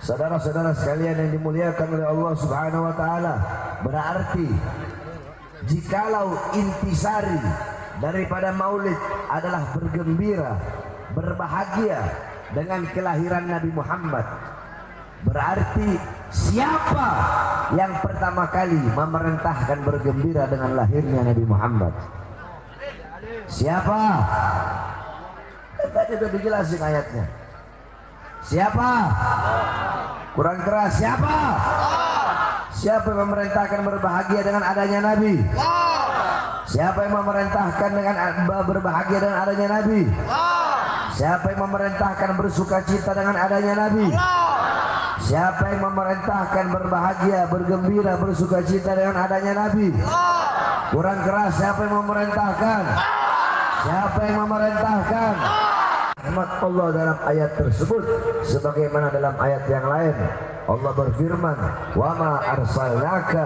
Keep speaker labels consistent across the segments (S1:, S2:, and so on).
S1: Saudara-saudara sekalian yang dimuliakan oleh Allah Subhanahu wa taala, berarti jikalau intisari daripada maulid adalah bergembira, berbahagia dengan kelahiran Nabi Muhammad, berarti siapa yang pertama kali memerintahkan bergembira dengan lahirnya Nabi Muhammad? Siapa? Tadi sudah dijelasin ayatnya. Siapa? Kurang keras. Siapa? Siapa yang memerintahkan berbahagia dengan adanya Nabi? Siapa yang memerintahkan dengan berbahagia dengan adanya Nabi? Siapa yang memerintahkan bersuka cita dengan adanya Nabi? Siapa yang memerintahkan berbahagia, bergembira, bersuka cita dengan adanya Nabi? Kurang keras. Siapa yang memerintahkan? Siapa yang memerintahkan? Rahmat Allah dalam ayat tersebut, sebagaimana dalam ayat yang lain Allah berfirman, wa ma arsalnaka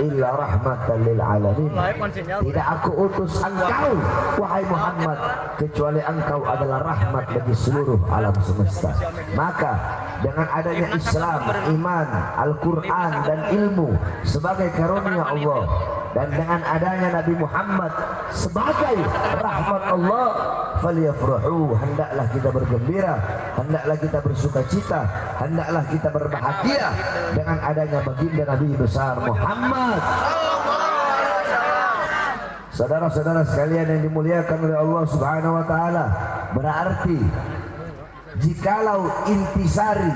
S1: illa rahmatan lil alamin. Tidak aku utus engkau wahai Muhammad kecuali engkau adalah rahmat bagi seluruh alam semesta. Maka dengan adanya Islam, iman, Al-Quran dan ilmu sebagai karunia Allah, dan dengan adanya Nabi Muhammad sebagai rahmat Allah, falyafrahu, hendaklah kita bergembira, hendaklah kita bersuka cita, hendaklah kita berbahagia dengan adanya baginda Nabi besar Muhammad. Saudara-saudara sekalian yang dimuliakan oleh Allah Subhanahu wa taala, berarti jikalau intisari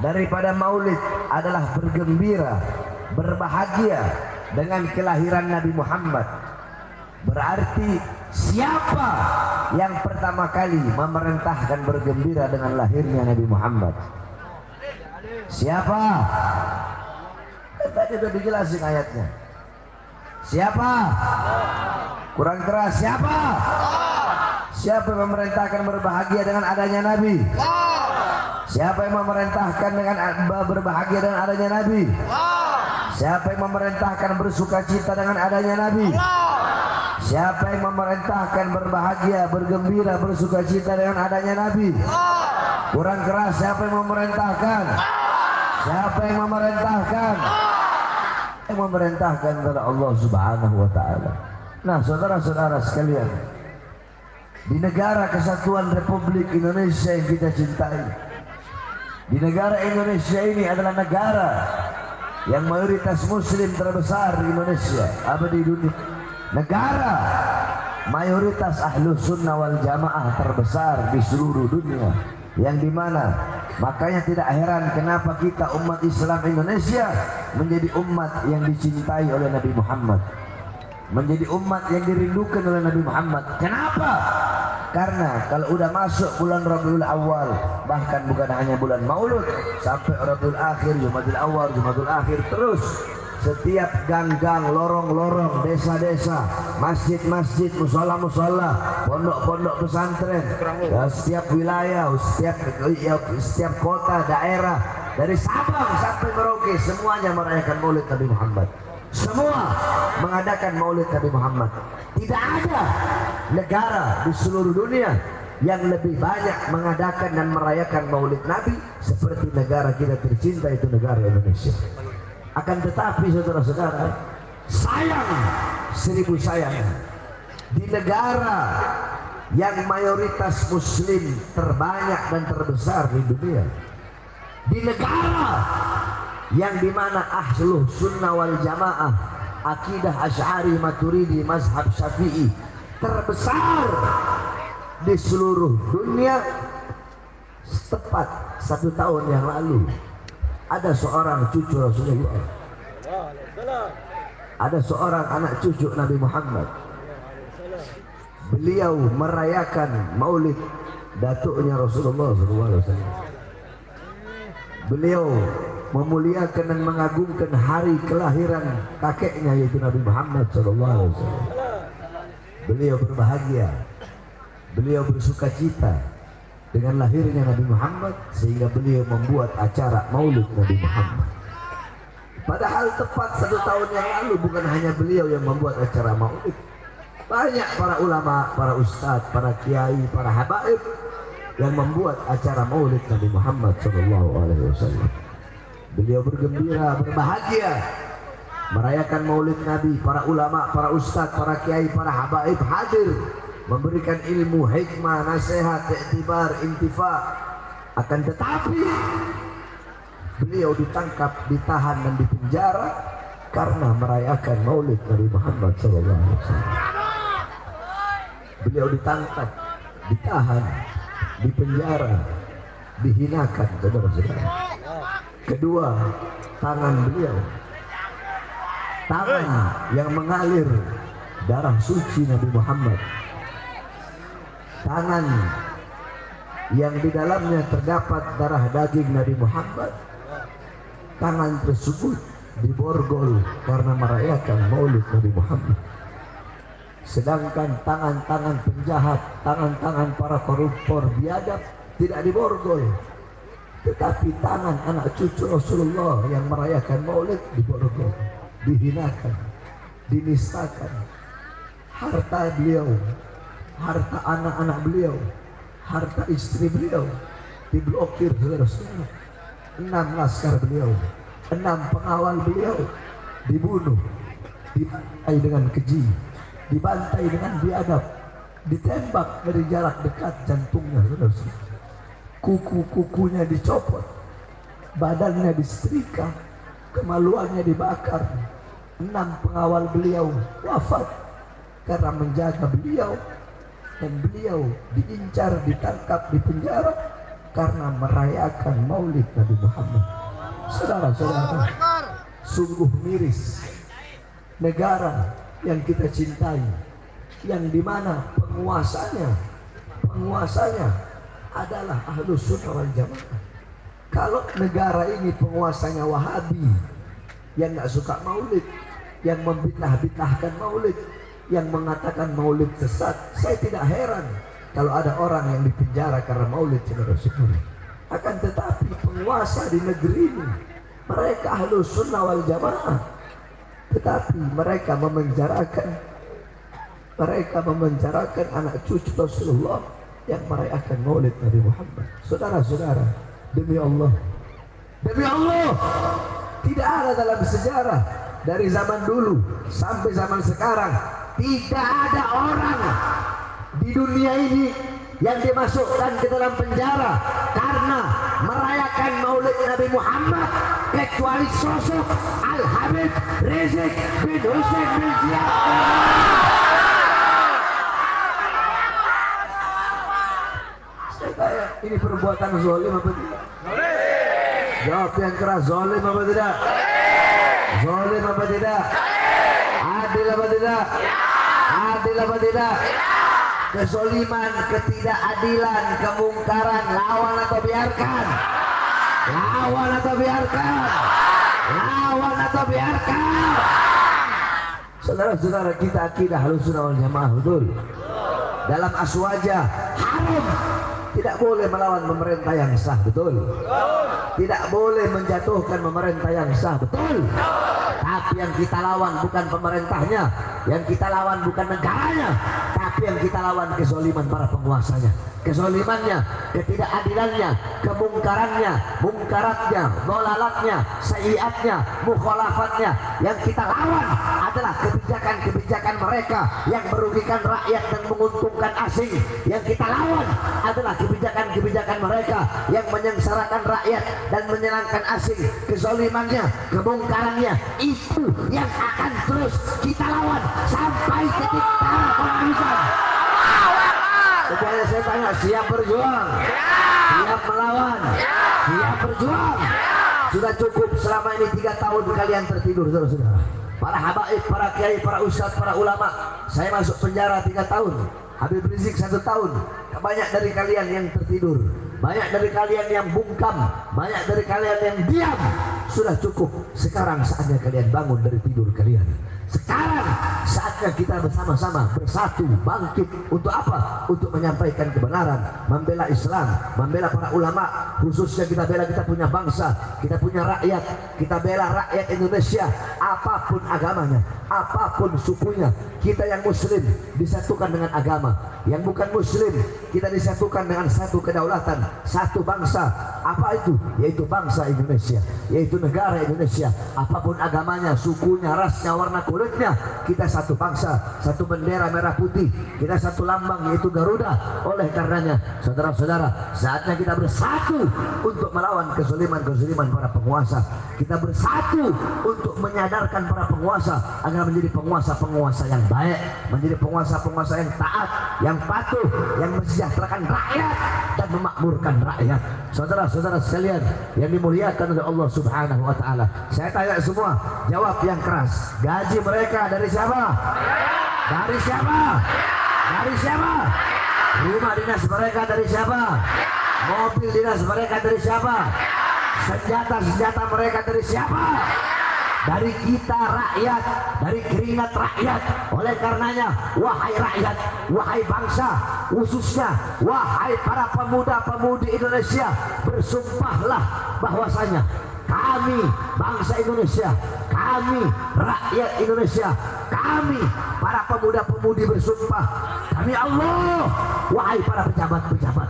S1: daripada maulid adalah bergembira, berbahagia dengan kelahiran Nabi Muhammad, berarti siapa yang pertama kali memerintahkan bergembira dengan lahirnya Nabi Muhammad? Siapa? Tadi sudah dijelasin ayatnya. Siapa? Kurang keras. Siapa? Siapa yang memerintahkan berbahagia dengan adanya Nabi? Siapa yang memerintahkan dengan berbahagia dengan adanya Nabi? Siapa yang memerintahkan bersuka cita dengan adanya Nabi? Siapa yang memerintahkan berbahagia, bergembira, bersuka cita dengan adanya Nabi? Kurang keras. Siapa yang memerintahkan? Siapa yang memerintahkan? Yang memerintahkan adalah Allah Subhanahu wa taala. Nah, saudara-saudara sekalian, di negara kesatuan Republik Indonesia yang kita cintai, di negara Indonesia ini adalah negara yang mayoritas muslim terbesar di Indonesia, di dunia. Negara mayoritas ahlus sunnah wal jamaah terbesar di seluruh dunia, yang dimana makanya tidak heran kenapa kita umat Islam Indonesia menjadi umat yang dicintai oleh Nabi Muhammad, menjadi umat yang dirindukan oleh Nabi Muhammad. Kenapa? Karena kalau udah masuk bulan Rabiul Awal, bahkan bukan hanya bulan Maulud, sampai Rabiul Akhir, Jumadil Awal, Jumadil Akhir, terus setiap gang-gang, lorong-lorong, desa-desa, masjid-masjid, musola-musola, pondok-pondok pesantren, setiap wilayah, setiap kota, daerah, dari Sabang sampai Merauke, semuanya merayakan Maulid Nabi Muhammad. Semua mengadakan Maulid Nabi Muhammad. Tidak ada negara di seluruh dunia yang lebih banyak mengadakan dan merayakan Maulid Nabi seperti negara kita tercinta, itu negara Indonesia. Akan tetapi saudara-saudara, sayang, seribu sayang, di negara yang mayoritas muslim terbanyak dan terbesar di dunia, di negara yang dimana ahlus sunnah wal jamaah, akidah Asy'ari Maturidi, mazhab Syafi'i terbesar di seluruh dunia, tepat 1 tahun yang lalu ada seorang cucu Rasulullah, ada seorang anak cucu Nabi Muhammad, beliau merayakan maulid datuknya Rasulullah SAW. Beliau memuliakan dan mengagungkan hari kelahiran kakeknya, yaitu Nabi Muhammad SAW. Beliau berbahagia, beliau bersuka cita dengan lahirnya Nabi Muhammad, sehingga beliau membuat acara maulid Nabi Muhammad. Padahal tepat 1 tahun yang lalu bukan hanya beliau yang membuat acara maulid, banyak para ulama, para ustadz, para kiai, para habaib yang membuat acara maulid Nabi Muhammad SAW. Beliau bergembira, berbahagia merayakan maulid Nabi. Para ulama, para ustadz, para kiai, para habaib hadir memberikan ilmu, hikmah, nasihat, iktibar, intifa. Akan tetapi beliau ditangkap, ditahan dan dipenjara karena merayakan maulid Nabi Muhammad SAW. Beliau ditangkap, ditahan, dipenjara, dihinakan, saudara-saudara. Kedua, tangan beliau, tangan yang mengalir darah suci Nabi Muhammad, tangan yang di dalamnya terdapat darah daging Nabi Muhammad, tangan tersebut diborgol karena merayakan maulid Nabi Muhammad. Sedangkan tangan-tangan penjahat, tangan-tangan para koruptor biadab tidak diborgol, tetapi tangan anak cucu Rasulullah yang merayakan maulid diborgol, dihinakan, dinistakan. Harta beliau, harta anak-anak beliau, harta istri beliau diblokir, saudara-saudara. 6 laskar beliau, 6 pengawal beliau dibunuh, dibantai dengan keji, dibantai dengan biadab, ditembak dari jarak dekat jantungnya, saudara-saudara. Kuku-kukunya dicopot, badannya disetrika, kemaluannya dibakar. 6 pengawal beliau wafat karena menjaga beliau, dan beliau diincar, ditangkap, dipenjara karena merayakan maulid Nabi Muhammad. Saudara-saudara, sungguh miris negara yang kita cintai, yang dimana penguasanya adalah Ahlus Sunnah wal Jamaah. Kalau negara ini penguasanya Wahabi yang nggak suka maulid, yang membitnah-bitnahkan maulid, yang mengatakan maulid sesat, saya tidak heran kalau ada orang yang dipenjara karena maulid, saudara-saudara. Akan tetapi penguasa di negeri ini mereka Ahlus Sunnah wal Jamaah, tetapi mereka memenjarakan anak cucu Rasulullah yang merayakan maulid Nabi Muhammad. Saudara-saudara, demi Allah, tidak ada dalam sejarah dari zaman dulu sampai zaman sekarang, tidak ada orang di dunia ini yang dimasukkan ke dalam penjara karena merayakan maulid Nabi Muhammad kecuali sosok Al-Habib Rizik bin Husain bin Ziyad. Ini perbuatan zalim apa tidak? Jawab yang keras, zalim apa tidak? Zalim apa tidak? Adil apa tidak? Adil apa tidak? Kezaliman, ketidakadilan, kemungkaran, lawan atau biarkan? Lawan atau biarkan? Lawan atau biarkan? Saudara-saudara, kita akidah Ahlus Sunnah wal Jamaah, betul? Dalam aswaja haram, tidak boleh melawan pemerintah yang sah, betul? Tidak boleh menjatuhkan pemerintah yang sah, betul? Tapi yang kita lawan bukan pemerintahnya, yang kita lawan bukan negaranya, tapi yang kita lawan kezaliman para penguasanya, kezalimannya, ketidakadilannya, kemungkarannya, mungkaratnya, dolalatnya, sayyiatnya, mukhalafatnya. Yang kita lawan adalah kebijakan-kebijakan mereka yang merugikan rakyat dan menguntungkan asing. Yang kita lawan adalah kebijakan-kebijakan mereka yang menyengsarakan rakyat dan menyenangkan asing. Kezalimannya, kemungkarannya, itu yang akan terus kita lawan sampai titik darah penghabisan. Supaya saya tanya, siap berjuang? Siap melawan? Siap berjuang? Sudah cukup selama ini 3 tahun kalian tertidur, saudara-saudara. Para habaib, para kiai, para ustadz, para ulama. Saya masuk penjara 3 tahun, Habib Rizik 1 tahun. Banyak dari kalian yang tertidur, banyak dari kalian yang bungkam, banyak dari kalian yang diam. Sudah cukup. Sekarang saatnya kalian bangun dari tidur kalian. Sekarang saatnya kita bersama-sama bersatu bangkit untuk apa? Untuk menyampaikan kebenaran, membela Islam, membela para ulama, khususnya kita bela kita punya bangsa, kita punya rakyat, kita bela rakyat Indonesia apapun agamanya, apapun sukunya. Kita yang muslim disatukan dengan agama, yang bukan muslim kita disatukan dengan satu kedaulatan, satu bangsa. Apa itu? Yaitu bangsa Indonesia, yaitu negara Indonesia. Apapun agamanya, sukunya, rasnya, warna kulitnya, kita satu bangsa, satu bendera merah putih, kita satu lambang yaitu Garuda. Oleh karenanya saudara-saudara, saatnya kita bersatu untuk melawan kezaliman-kezaliman para penguasa. Kita bersatu untuk menyadarkan para penguasa agar menjadi penguasa-penguasa yang baik, menjadi penguasa-penguasa yang taat, yang patuh, yang mensejahterakan rakyat dan memakmurkan rakyat. Saudara-saudara sekalian yang dimuliakan oleh Allah Subhanahu wa taala, saya tanya semua, jawab yang keras. Gaji mereka dari siapa? Dari siapa? Dari siapa? Rumah dinas mereka dari siapa? Mobil dinas mereka dari siapa? Senjata-senjata mereka dari siapa? Dari kita rakyat, dari keringat rakyat. Oleh karenanya, wahai rakyat, wahai bangsa, khususnya wahai para pemuda-pemudi Indonesia, bersumpahlah bahwasanya kami bangsa Indonesia, kami rakyat Indonesia, kami para pemuda-pemudi bersumpah, kami Allah, wahai para pejabat-pejabat,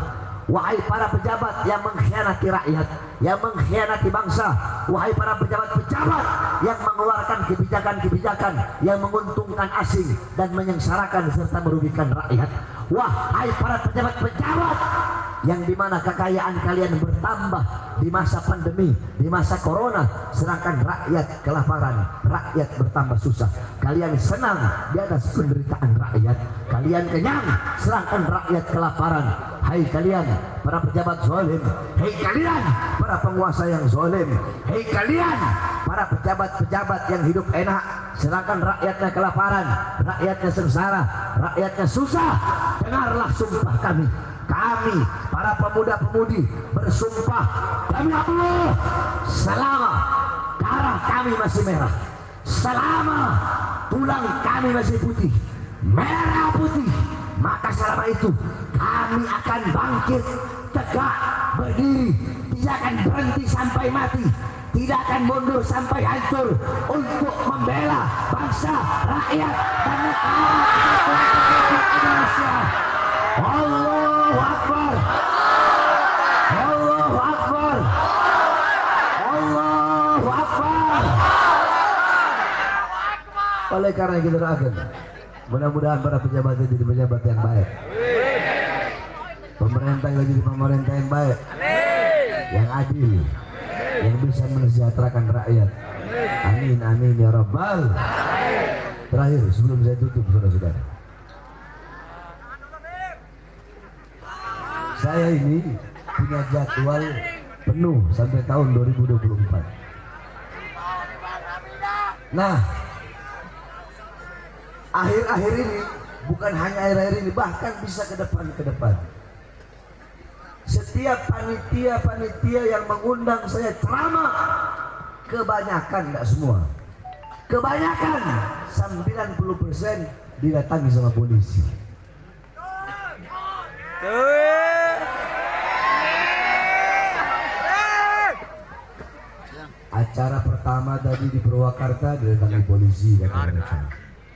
S1: wahai para pejabat yang mengkhianati rakyat, yang mengkhianati bangsa, wahai para pejabat-pejabat yang mengeluarkan kebijakan-kebijakan yang menguntungkan asing dan menyengsarakan serta merugikan rakyat, wahai para pejabat-pejabat yang dimana kekayaan kalian bertambah di masa pandemi, di masa corona, sedangkan rakyat kelaparan, rakyat bertambah susah. Kalian senang di atas penderitaan rakyat, kalian kenyang sedangkan rakyat kelaparan. Hai kalian para pejabat zalim, hai kalian para penguasa yang zalim, hai kalian para pejabat-pejabat yang hidup enak sedangkan rakyatnya kelaparan, rakyatnya sengsara, rakyatnya susah. Dengarlah sumpah kami. Kami para pemuda-pemudi bersumpah, demi Allah, selama darah kami masih merah, selama tulang kami masih putih, merah putih, maka selama itu kami akan bangkit, tegak, berdiri, tidak akan berhenti sampai mati, tidak akan mundur sampai hancur untuk membela bangsa, rakyat, dan negara Indonesia. Allahu Akbar, Allahu Akbar, Allahu Akbar. Oleh karena kita doakan, mudah-mudahan para pejabat jadi pejabat yang baik, pemerintah jadi pemerintah yang baik, yang adil, yang bisa mensejahterakan rakyat. Amin, amin ya Rabbal. Terakhir sebelum saya tutup, saudara-saudara, saya ini punya jadwal penuh sampai tahun 2024. Nah, akhir-akhir ini, bukan hanya akhir-akhir ini, bahkan bisa ke depan. Setiap panitia yang mengundang saya ceramah, kebanyakan, tidak semua, kebanyakan 90% didatangi sama polisi. Acara pertama tadi di Purwakarta didatangi polisi,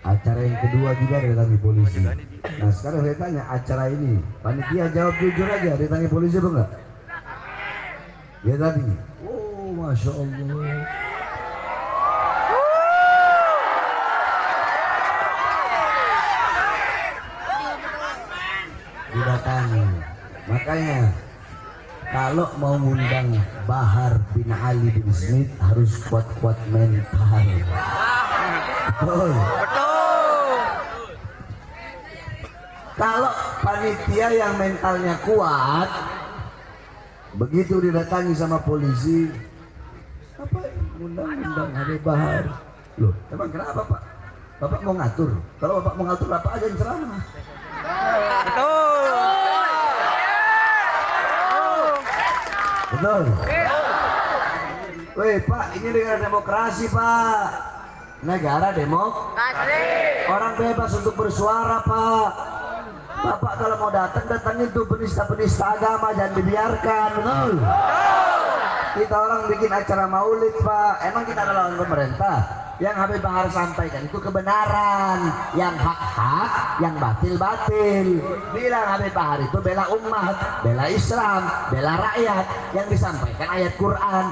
S1: acara yang kedua juga didatangi polisi. Nah sekarang saya tanya, acara ini panitia jawab jujur aja, didatangi polisi apa enggak? Ya tadi, oh masya Allah. Didatangi. Makanya kalau mau ngundang Bahar bin Ali bin Smith harus kuat-kuat mental. Betul. Kalau panitia yang mentalnya kuat, begitu didatangi sama polisi, apa undang-undang ada Bahar? Loh, emang kenapa Pak? Bapak mau ngatur? Kalau Bapak mau ngatur, Bapak aja yang ceramah. Betul. Weh Pak, ini negara demokrasi Pak. negara demokrasi. Orang bebas untuk bersuara, Pak. Bapak kalau mau datang itu penista-penista agama, jangan dibiarkan, betul? Kita orang bikin acara maulid, Pak. Emang kita ada lawan pemerintah? Yang Habib Bahar sampaikan itu kebenaran, yang hak-hak, yang batil-batil. Bilang Habib Bahar itu bela umat, bela Islam, bela rakyat, yang disampaikan ayat Quran.